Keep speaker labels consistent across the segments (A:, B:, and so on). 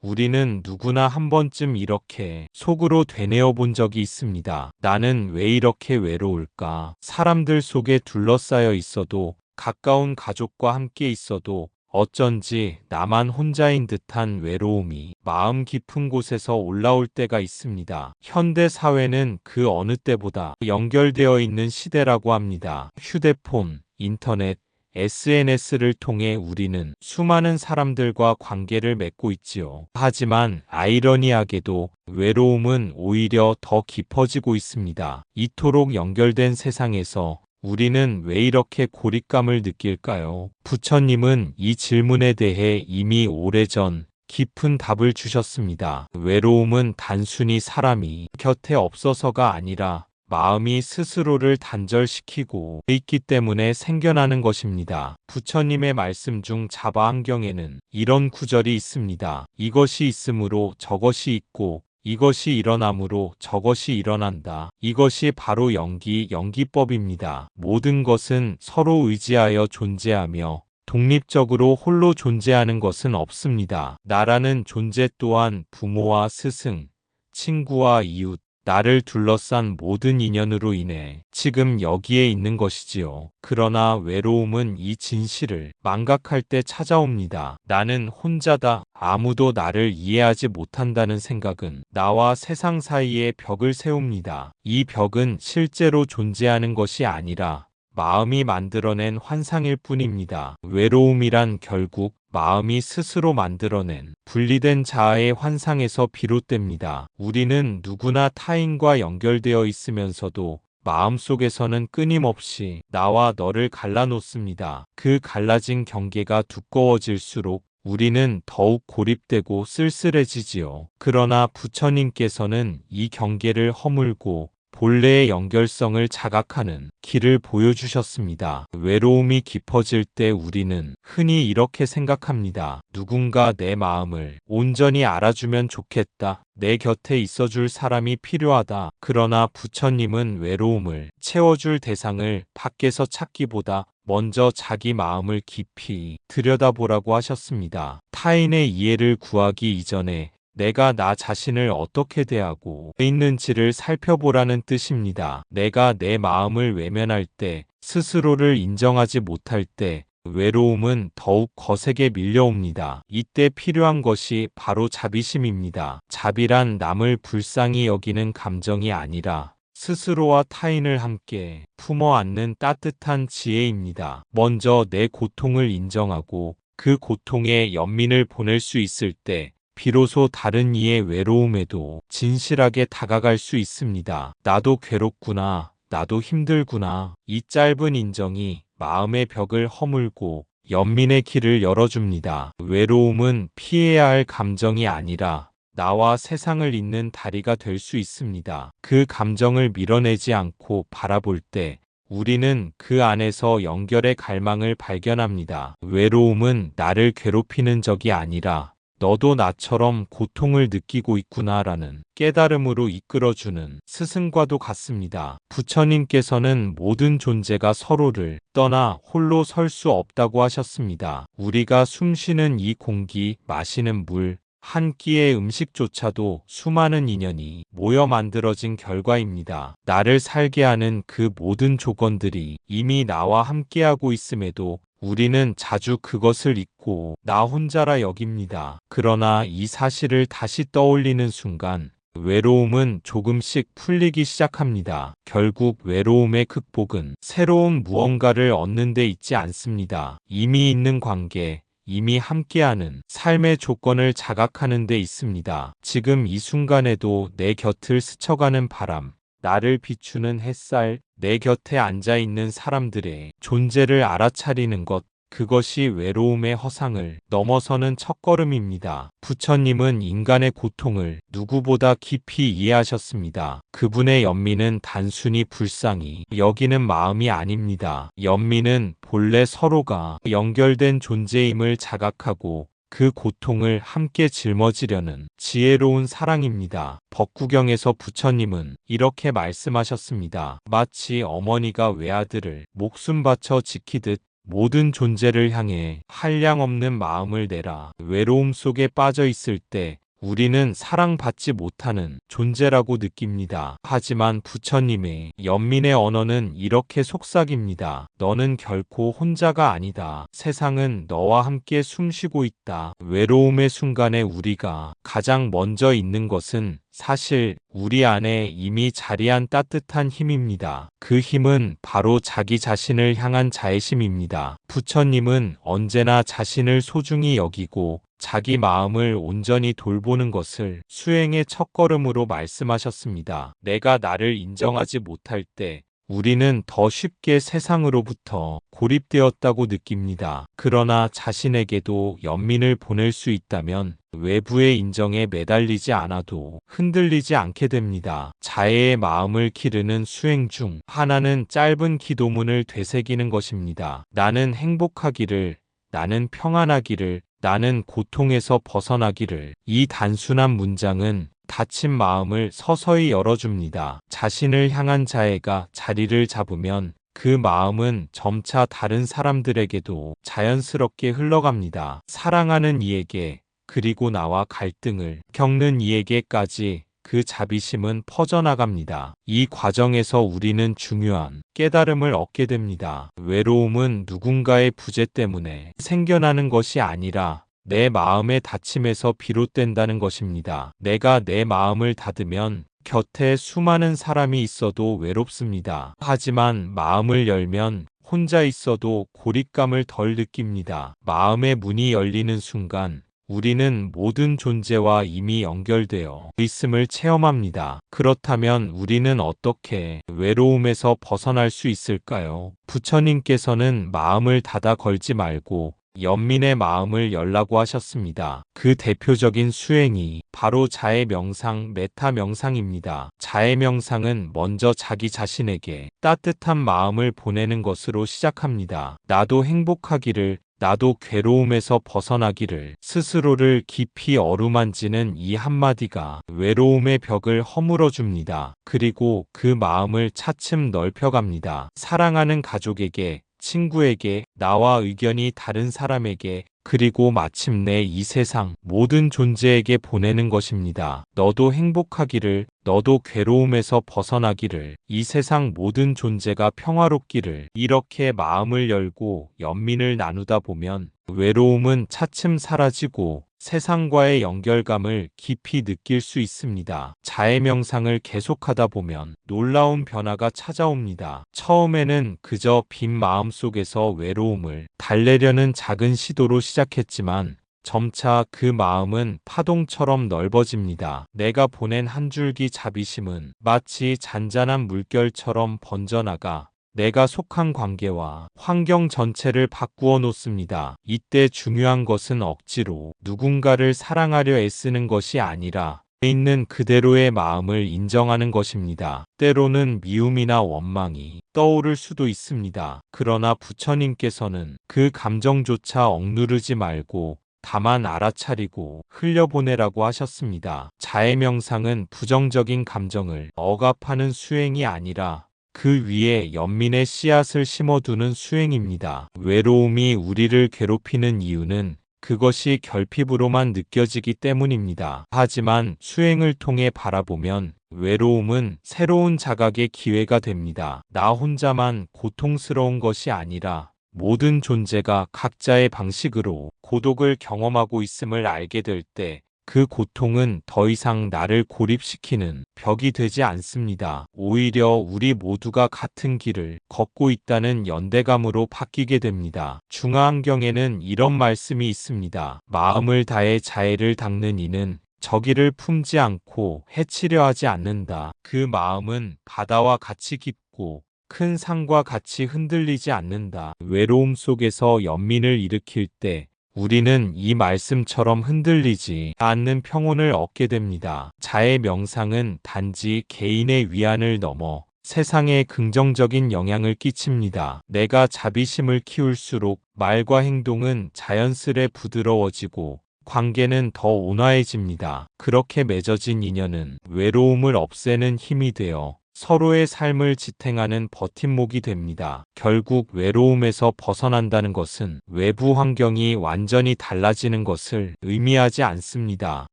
A: 우리는 누구나 한 번쯤 이렇게 속으로 되뇌어 본 적이 있습니다. 나는 왜 이렇게 외로울까? 사람들 속에 둘러싸여 있어도, 가까운 가족과 함께 있어도 어쩐지 나만 혼자인 듯한 외로움이 마음 깊은 곳에서 올라올 때가 있습니다. 현대 사회는 그 어느 때보다 연결되어 있는 시대라고 합니다. 휴대폰, 인터넷, SNS를 통해 우리는 수많은 사람들과 관계를 맺고 있지요. 하지만 아이러니하게도 외로움은 오히려 더 깊어지고 있습니다. 이토록 연결된 세상에서 우리는 왜 이렇게 고립감을 느낄까요? 부처님은 이 질문에 대해 이미 오래전 깊은 답을 주셨습니다. 외로움은 단순히 사람이 곁에 없어서가 아니라 마음이 스스로를 단절시키고 있기 때문에 생겨나는 것입니다. 부처님의 말씀 중 자바안경에는 이런 구절이 있습니다. 이것이 있으므로 저것이 있고 이것이 일어나므로 저것이 일어난다. 이것이 바로 연기법입니다. 모든 것은 서로 의지하여 존재하며 독립적으로 홀로 존재하는 것은 없습니다. 나라는 존재 또한 부모와 스승, 친구와 이웃, 나를 둘러싼 모든 인연으로 인해 지금 여기에 있는 것이지요. 그러나 외로움은 이 진실을 망각할 때 찾아옵니다. 나는 혼자다. 아무도 나를 이해하지 못한다는 생각은 나와 세상 사이에 벽을 세웁니다. 이 벽은 실제로 존재하는 것이 아니라 마음이 만들어낸 환상일 뿐입니다. 외로움이란 결국 마음이 스스로 만들어낸 분리된 자아의 환상에서 비롯됩니다. 우리는 누구나 타인과 연결되어 있으면서도 마음속에서는 끊임없이 나와 너를 갈라놓습니다. 그 갈라진 경계가 두꺼워질수록 우리는 더욱 고립되고 쓸쓸해지지요. 그러나 부처님께서는 이 경계를 허물고 본래의 연결성을 자각하는 길을 보여주셨습니다. 외로움이 깊어질 때 우리는 흔히 이렇게 생각합니다. 누군가 내 마음을 온전히 알아주면 좋겠다. 내 곁에 있어줄 사람이 필요하다. 그러나 부처님은 외로움을 채워줄 대상을 밖에서 찾기보다 먼저 자기 마음을 깊이 들여다보라고 하셨습니다. 타인의 이해를 구하기 이전에 내가 나 자신을 어떻게 대하고 있는지를 살펴보라는 뜻입니다. 내가 내 마음을 외면할 때, 스스로를 인정하지 못할 때, 외로움은 더욱 거세게 밀려옵니다. 이때 필요한 것이 바로 자비심입니다. 자비란 남을 불쌍히 여기는 감정이 아니라 스스로와 타인을 함께 품어 안는 따뜻한 지혜입니다. 먼저 내 고통을 인정하고 그 고통에 연민을 보낼 수 있을 때 비로소 다른 이의 외로움에도 진실하게 다가갈 수 있습니다. 나도 괴롭구나. 나도 힘들구나. 이 짧은 인정이 마음의 벽을 허물고 연민의 길을 열어줍니다. 외로움은 피해야 할 감정이 아니라 나와 세상을 잇는 다리가 될 수 있습니다. 그 감정을 밀어내지 않고 바라볼 때 우리는 그 안에서 연결의 갈망을 발견합니다. 외로움은 나를 괴롭히는 적이 아니라 너도 나처럼 고통을 느끼고 있구나라는 깨달음으로 이끌어주는 스승과도 같습니다. 부처님께서는 모든 존재가 서로를 떠나 홀로 설 수 없다고 하셨습니다. 우리가 숨쉬는 이 공기, 마시는 물, 한 끼의 음식조차도 수많은 인연이 모여 만들어진 결과입니다. 나를 살게 하는 그 모든 조건들이 이미 나와 함께하고 있음에도 우리는 자주 그것을 잊고 나 혼자라 여깁니다. 그러나 이 사실을 다시 떠올리는 순간 외로움은 조금씩 풀리기 시작합니다. 결국 외로움의 극복은 새로운 무언가를 얻는 데 있지 않습니다. 이미 있는 관계, 이미 함께하는 삶의 조건을 자각하는 데 있습니다. 지금 이 순간에도 내 곁을 스쳐가는 바람, 나를 비추는 햇살, 내 곁에 앉아있는 사람들의 존재를 알아차리는 것, 그것이 외로움의 허상을 넘어서는 첫걸음입니다. 부처님은 인간의 고통을 누구보다 깊이 이해하셨습니다. 그분의 연민은 단순히 불쌍히 여기는 마음이 아닙니다. 연민은 본래 서로가 연결된 존재임을 자각하고 그 고통을 함께 짊어지려는 지혜로운 사랑입니다. 법구경에서 부처님은 이렇게 말씀하셨습니다. 마치 어머니가 외아들을 목숨 바쳐 지키듯 모든 존재를 향해 한량없는 마음을 내라. 외로움 속에 빠져 있을 때 우리는 사랑받지 못하는 존재라고 느낍니다. 하지만 부처님의 연민의 언어는 이렇게 속삭입니다. 너는 결코 혼자가 아니다. 세상은 너와 함께 숨쉬고 있다. 외로움의 순간에 우리가 가장 먼저 있는 것은 사실 우리 안에 이미 자리한 따뜻한 힘입니다. 그 힘은 바로 자기 자신을 향한 자애심입니다. 부처님은 언제나 자신을 소중히 여기고 자기 마음을 온전히 돌보는 것을 수행의 첫걸음으로 말씀하셨습니다. 내가 나를 인정하지 못할 때 우리는 더 쉽게 세상으로부터 고립되었다고 느낍니다. 그러나 자신에게도 연민을 보낼 수 있다면 외부의 인정에 매달리지 않아도 흔들리지 않게 됩니다. 자애의 마음을 기르는 수행 중 하나는 짧은 기도문을 되새기는 것입니다. 나는 행복하기를, 나는 평안하기를, 나는 고통에서 벗어나기를. 이 단순한 문장은 닫힌 마음을 서서히 열어줍니다. 자신을 향한 자애가 자리를 잡으면 그 마음은 점차 다른 사람들에게도 자연스럽게 흘러갑니다. 사랑하는 이에게, 그리고 나와 갈등을 겪는 이에게까지 그 자비심은 퍼져나갑니다. 이 과정에서 우리는 중요한 깨달음을 얻게 됩니다. 외로움은 누군가의 부재 때문에 생겨나는 것이 아니라 내 마음의 닫힘에서 비롯된다는 것입니다. 내가 내 마음을 닫으면 곁에 수많은 사람이 있어도 외롭습니다. 하지만 마음을 열면 혼자 있어도 고립감을 덜 느낍니다. 마음의 문이 열리는 순간 우리는 모든 존재와 이미 연결되어 있음을 체험합니다. 그렇다면 우리는 어떻게 외로움에서 벗어날 수 있을까요? 부처님께서는 마음을 닫아 걸지 말고 연민의 마음을 열라고 하셨습니다. 그 대표적인 수행이 바로 자애 명상, 메타 명상입니다. 자애 명상은 먼저 자기 자신에게 따뜻한 마음을 보내는 것으로 시작합니다. 나도 행복하기를, 나도 괴로움에서 벗어나기를. 스스로를 깊이 어루만지는 이 한마디가 외로움의 벽을 허물어줍니다. 그리고 그 마음을 차츰 넓혀갑니다. 사랑하는 가족에게, 친구에게, 나와 의견이 다른 사람에게, 그리고 마침내 이 세상 모든 존재에게 보내는 것입니다. 너도 행복하기를, 너도 괴로움에서 벗어나기를, 이 세상 모든 존재가 평화롭기를. 이렇게 마음을 열고 연민을 나누다 보면 외로움은 차츰 사라지고 세상과의 연결감을 깊이 느낄 수 있습니다. 자애 명상을 계속하다 보면 놀라운 변화가 찾아옵니다. 처음에는 그저 빈 마음 속에서 외로움을 달래려는 작은 시도로 시작했지만 점차 그 마음은 파동처럼 넓어집니다. 내가 보낸 한 줄기 자비심은 마치 잔잔한 물결처럼 번져나가 내가 속한 관계와 환경 전체를 바꾸어 놓습니다. 이때 중요한 것은 억지로 누군가를 사랑하려 애쓰는 것이 아니라 있는 그대로의 마음을 인정하는 것입니다. 때로는 미움이나 원망이 떠오를 수도 있습니다. 그러나 부처님께서는 그 감정조차 억누르지 말고 다만 알아차리고 흘려보내라고 하셨습니다. 자애 명상은 부정적인 감정을 억압하는 수행이 아니라 그 위에 연민의 씨앗을 심어두는 수행입니다. 외로움이 우리를 괴롭히는 이유는 그것이 결핍으로만 느껴지기 때문입니다. 하지만 수행을 통해 바라보면 외로움은 새로운 자각의 기회가 됩니다. 나 혼자만 고통스러운 것이 아니라 모든 존재가 각자의 방식으로 고독을 경험하고 있음을 알게 될 때 그 고통은 더 이상 나를 고립시키는 벽이 되지 않습니다. 오히려 우리 모두가 같은 길을 걷고 있다는 연대감으로 바뀌게 됩니다. 중화안경에는 이런 말씀이 있습니다. 마음을 다해 자애를 닦는 이는 저기를 품지 않고 해치려 하지 않는다. 그 마음은 바다와 같이 깊고 큰 산과 같이 흔들리지 않는다. 외로움 속에서 연민을 일으킬 때 우리는 이 말씀처럼 흔들리지 않는 평온을 얻게 됩니다. 자애 명상은 단지 개인의 위안을 넘어 세상에 긍정적인 영향을 끼칩니다. 내가 자비심을 키울수록 말과 행동은 자연스레 부드러워지고 관계는 더 온화해집니다. 그렇게 맺어진 인연은 외로움을 없애는 힘이 되어 서로의 삶을 지탱하는 버팀목이 됩니다. 결국 외로움에서 벗어난다는 것은 외부 환경이 완전히 달라지는 것을 의미하지 않습니다.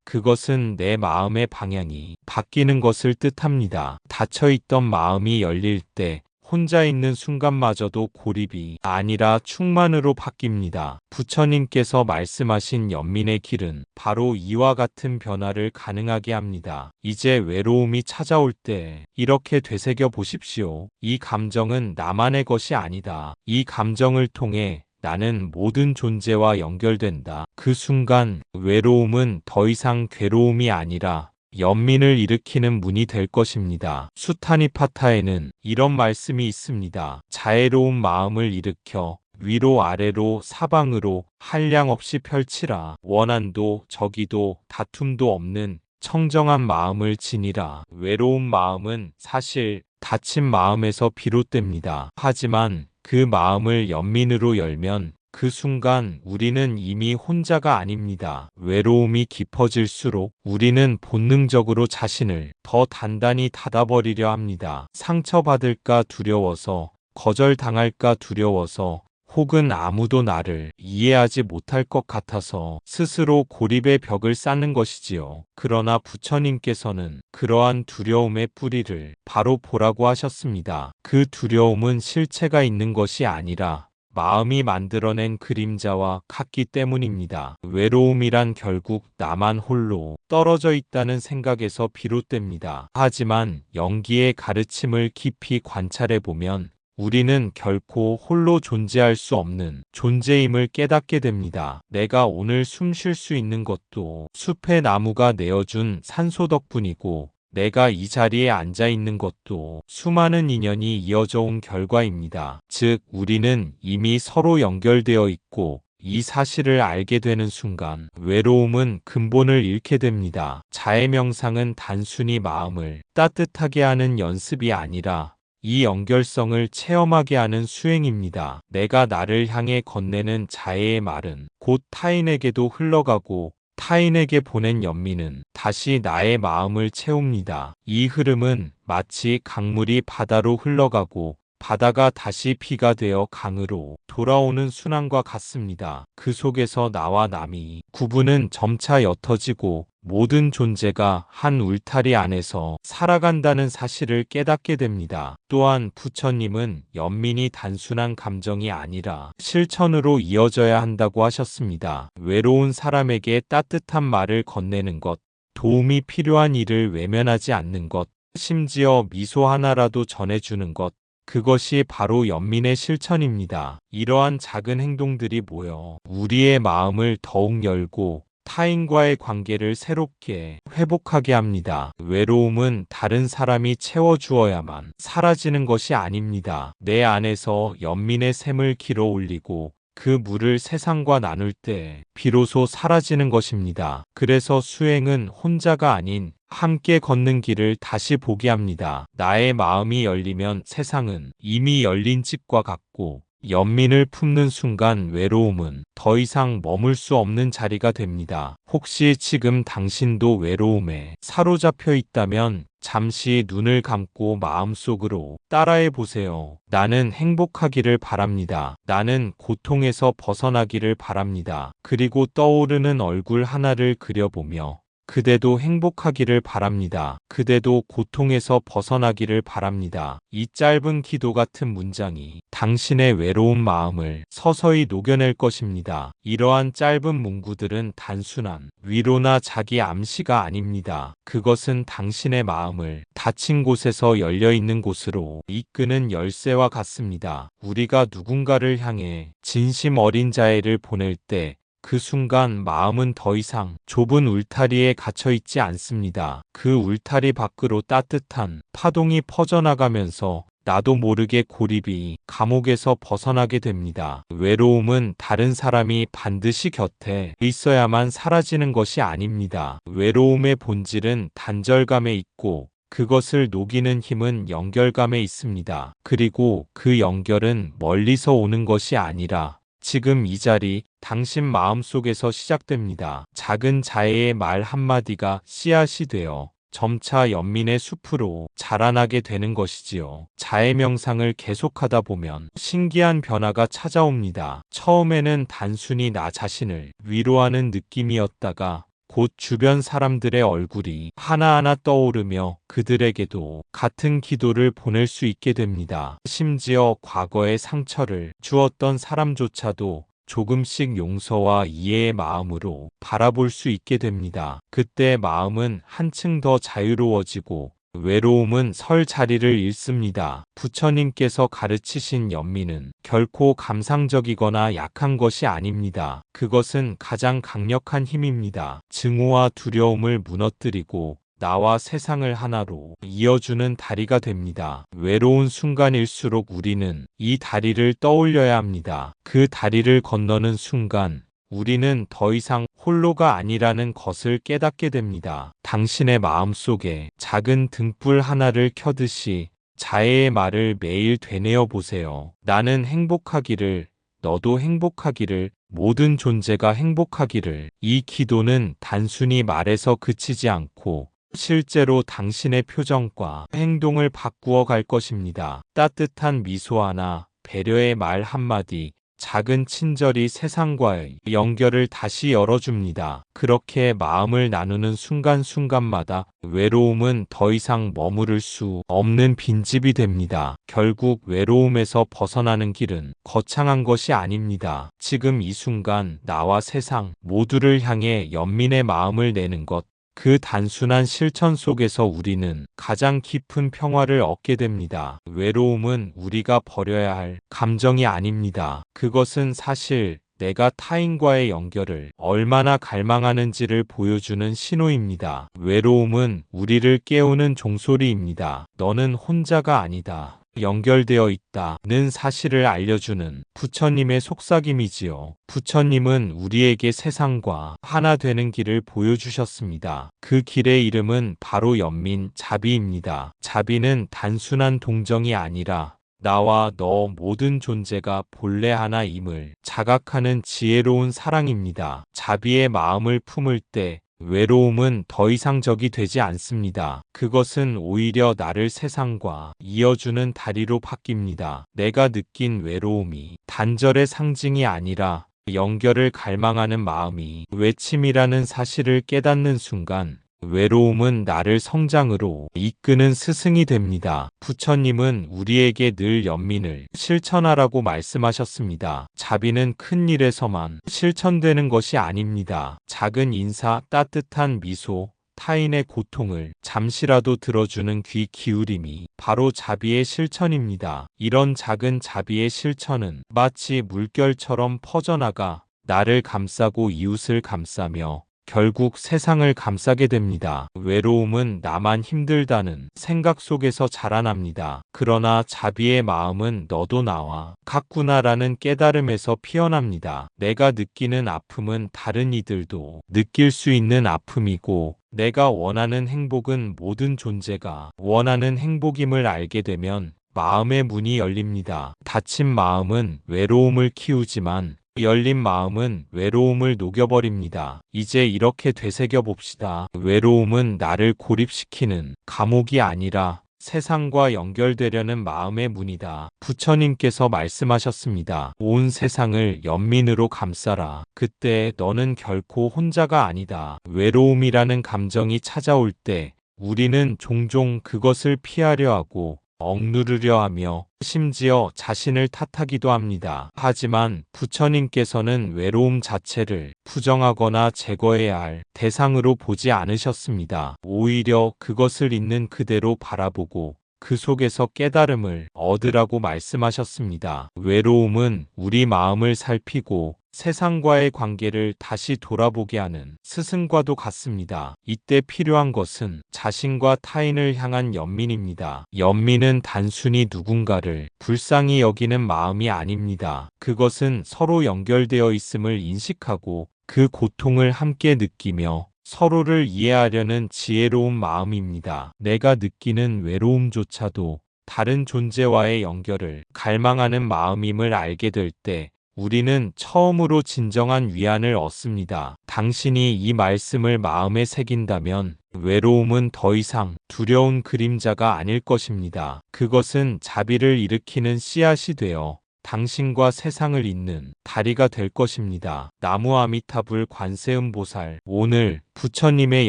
A: 그것은 내 마음의 방향이 바뀌는 것을 뜻합니다. 닫혀있던 마음이 열릴 때 혼자 있는 순간마저도 고립이 아니라 충만으로 바뀝니다. 부처님께서 말씀하신 연민의 길은 바로 이와 같은 변화를 가능하게 합니다. 이제 외로움이 찾아올 때 이렇게 되새겨 보십시오. 이 감정은 나만의 것이 아니다. 이 감정을 통해 나는 모든 존재와 연결된다. 그 순간 외로움은 더 이상 괴로움이 아니라 연민을 일으키는 문이 될 것입니다. 수타니파타에는 이런 말씀이 있습니다. 자애로운 마음을 일으켜 위로 아래로 사방으로 한량없이 펼치라. 원한도 저기도 다툼도 없는 청정한 마음을 지니라. 외로운 마음은 사실 닫힌 마음에서 비롯됩니다. 하지만 그 마음을 연민으로 열면 그 순간 우리는 이미 혼자가 아닙니다. 외로움이 깊어질수록 우리는 본능적으로 자신을 더 단단히 닫아버리려 합니다. 상처받을까 두려워서, 거절당할까 두려워서, 혹은 아무도 나를 이해하지 못할 것 같아서 스스로 고립의 벽을 쌓는 것이지요. 그러나 부처님께서는 그러한 두려움의 뿌리를 바로 보라고 하셨습니다. 그 두려움은 실체가 있는 것이 아니라 마음이 만들어낸 그림자와 같기 때문입니다. 외로움이란 결국 나만 홀로 떨어져 있다는 생각에서 비롯됩니다. 하지만 영기의 가르침을 깊이 관찰해보면 우리는 결코 홀로 존재할 수 없는 존재임을 깨닫게 됩니다. 내가 오늘 숨 쉴 수 있는 것도 숲의 나무가 내어준 산소 덕분이고, 내가 이 자리에 앉아 있는 것도 수많은 인연이 이어져 온 결과입니다. 즉, 우리는 이미 서로 연결되어 있고, 이 사실을 알게 되는 순간 외로움은 근본을 잃게 됩니다. 자애 명상은 단순히 마음을 따뜻하게 하는 연습이 아니라 이 연결성을 체험하게 하는 수행입니다. 내가 나를 향해 건네는 자애의 말은 곧 타인에게도 흘러가고, 타인에게 보낸 연민은 다시 나의 마음을 채웁니다. 이 흐름은 마치 강물이 바다로 흘러가고 바다가 다시 피가 되어 강으로 돌아오는 순환과 같습니다. 그 속에서 나와 남이 구분은 점차 옅어지고 모든 존재가 한 울타리 안에서 살아간다는 사실을 깨닫게 됩니다. 또한 부처님은 연민이 단순한 감정이 아니라 실천으로 이어져야 한다고 하셨습니다. 외로운 사람에게 따뜻한 말을 건네는 것, 도움이 필요한 일을 외면하지 않는 것, 심지어 미소 하나라도 전해주는 것, 그것이 바로 연민의 실천입니다. 이러한 작은 행동들이 모여 우리의 마음을 더욱 열고 타인과의 관계를 새롭게 회복하게 합니다. 외로움은 다른 사람이 채워주어야만 사라지는 것이 아닙니다. 내 안에서 연민의 샘을 길어 올리고 그 물을 세상과 나눌 때 비로소 사라지는 것입니다. 그래서 수행은 혼자가 아닌 함께 걷는 길을 다시 보게 합니다. 나의 마음이 열리면 세상은 이미 열린 집과 같고, 연민을 품는 순간 외로움은 더 이상 머물 수 없는 자리가 됩니다. 혹시 지금 당신도 외로움에 사로잡혀 있다면 잠시 눈을 감고 마음속으로 따라해 보세요. 나는 행복하기를 바랍니다. 나는 고통에서 벗어나기를 바랍니다. 그리고 떠오르는 얼굴 하나를 그려보며 그대도 행복하기를 바랍니다. 그대도 고통에서 벗어나기를 바랍니다. 이 짧은 기도 같은 문장이 당신의 외로운 마음을 서서히 녹여낼 것입니다. 이러한 짧은 문구들은 단순한 위로나 자기 암시가 아닙니다. 그것은 당신의 마음을 닫힌 곳에서 열려있는 곳으로 이끄는 열쇠와 같습니다. 우리가 누군가를 향해 진심 어린 자애를 보낼 때 그 순간 마음은 더 이상 좁은 울타리에 갇혀 있지 않습니다. 그 울타리 밖으로 따뜻한 파동이 퍼져나가면서 나도 모르게 고립이 감옥에서 벗어나게 됩니다. 외로움은 다른 사람이 반드시 곁에 있어야만 사라지는 것이 아닙니다. 외로움의 본질은 단절감에 있고, 그것을 녹이는 힘은 연결감에 있습니다. 그리고 그 연결은 멀리서 오는 것이 아니라 지금 이 자리, 당신 마음속에서 시작됩니다. 작은 자애의 말 한마디가 씨앗이 되어 점차 연민의 숲으로 자라나게 되는 것이지요. 자해 명상을 계속하다 보면 신기한 변화가 찾아옵니다. 처음에는 단순히 나 자신을 위로하는 느낌이었다가 곧 주변 사람들의 얼굴이 하나하나 떠오르며 그들에게도 같은 기도를 보낼 수 있게 됩니다. 심지어 과거의 상처를 주었던 사람조차도 조금씩 용서와 이해의 마음으로 바라볼 수 있게 됩니다. 그때 마음은 한층 더 자유로워지고 외로움은 설 자리를 잃습니다. 부처님께서 가르치신 연민은 결코 감상적이거나 약한 것이 아닙니다. 그것은 가장 강력한 힘입니다. 증오와 두려움을 무너뜨리고 나와 세상을 하나로 이어주는 다리가 됩니다. 외로운 순간일수록 우리는 이 다리를 떠올려야 합니다. 그 다리를 건너는 순간 우리는 더 이상 홀로가 아니라는 것을 깨닫게 됩니다. 당신의 마음속에 작은 등불 하나를 켜듯이 자애의 말을 매일 되뇌어 보세요. 나는 행복하기를, 너도 행복하기를, 모든 존재가 행복하기를. 이 기도는 단순히 말에서 그치지 않고 실제로 당신의 표정과 행동을 바꾸어 갈 것입니다. 따뜻한 미소 하나, 배려의 말 한마디, 작은 친절이 세상과의 연결을 다시 열어줍니다. 그렇게 마음을 나누는 순간순간마다 외로움은 더 이상 머무를 수 없는 빈집이 됩니다. 결국 외로움에서 벗어나는 길은 거창한 것이 아닙니다. 지금 이 순간 나와 세상 모두를 향해 연민의 마음을 내는 것, 그 단순한 실천 속에서 우리는 가장 깊은 평화를 얻게 됩니다. 외로움은 우리가 버려야 할 감정이 아닙니다. 그것은 사실 내가 타인과의 연결을 얼마나 갈망하는지를 보여주는 신호입니다. 외로움은 우리를 깨우는 종소리입니다. 너는 혼자가 아니다. 연결되어 있다는 사실을 알려주는 부처님의 속삭임이지요. 부처님은 우리에게 세상과 하나 되는 길을 보여주셨습니다. 그 길의 이름은 바로 연민, 자비입니다. 자비는 단순한 동정이 아니라 나와 너 모든 존재가 본래 하나임을 자각하는 지혜로운 사랑입니다. 자비의 마음을 품을 때 외로움은 더 이상 적이 되지 않습니다. 그것은 오히려 나를 세상과 이어주는 다리로 바뀝니다. 내가 느낀 외로움이 단절의 상징이 아니라 연결을 갈망하는 마음이 외침이라는 사실을 깨닫는 순간 외로움은 나를 성장으로 이끄는 스승이 됩니다. 부처님은 우리에게 늘 연민을 실천하라고 말씀하셨습니다. 자비는 큰 일에서만 실천되는 것이 아닙니다. 작은 인사, 따뜻한 미소, 타인의 고통을 잠시라도 들어주는 귀 기울임이 바로 자비의 실천입니다. 이런 작은 자비의 실천은 마치 물결처럼 퍼져나가 나를 감싸고 이웃을 감싸며 결국 세상을 감싸게 됩니다. 외로움은 나만 힘들다는 생각 속에서 자라납니다. 그러나 자비의 마음은 너도 나와 같구나라는 깨달음에서 피어납니다. 내가 느끼는 아픔은 다른 이들도 느낄 수 있는 아픔이고 내가 원하는 행복은 모든 존재가 원하는 행복임을 알게 되면 마음의 문이 열립니다. 닫힌 마음은 외로움을 키우지만 열린 마음은 외로움을 녹여버립니다. 이제 이렇게 되새겨 봅시다. 외로움은 나를 고립시키는 감옥이 아니라 세상과 연결되려는 마음의 문이다. 부처님께서 말씀하셨습니다. 온 세상을 연민으로 감싸라. 그때 너는 결코 혼자가 아니다. 외로움이라는 감정이 찾아올 때 우리는 종종 그것을 피하려 하고 억누르려 하며 심지어 자신을 탓하기도 합니다. 하지만 부처님께서는 외로움 자체를 부정하거나 제거해야 할 대상으로 보지 않으셨습니다. 오히려 그것을 있는 그대로 바라보고 그 속에서 깨달음을 얻으라고 말씀하셨습니다. 외로움은 우리 마음을 살피고 세상과의 관계를 다시 돌아보게 하는 스승과도 같습니다. 이때 필요한 것은 자신과 타인을 향한 연민입니다. 연민은 단순히 누군가를 불쌍히 여기는 마음이 아닙니다. 그것은 서로 연결되어 있음을 인식하고 그 고통을 함께 느끼며 서로를 이해하려는 지혜로운 마음입니다. 내가 느끼는 외로움조차도 다른 존재와의 연결을 갈망하는 마음임을 알게 될 때 우리는 처음으로 진정한 위안을 얻습니다. 당신이 이 말씀을 마음에 새긴다면 외로움은 더 이상 두려운 그림자가 아닐 것입니다. 그것은 자비를 일으키는 씨앗이 되어 당신과 세상을 잇는 다리가 될 것입니다. 나무 아미타불 관세음 보살, 오늘 부처님의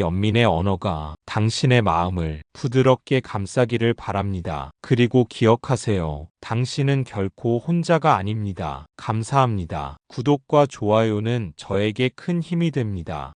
A: 연민의 언어가 당신의 마음을 부드럽게 감싸기를 바랍니다. 그리고 기억하세요. 당신은 결코 혼자가 아닙니다. 감사합니다. 구독과 좋아요는 저에게 큰 힘이 됩니다.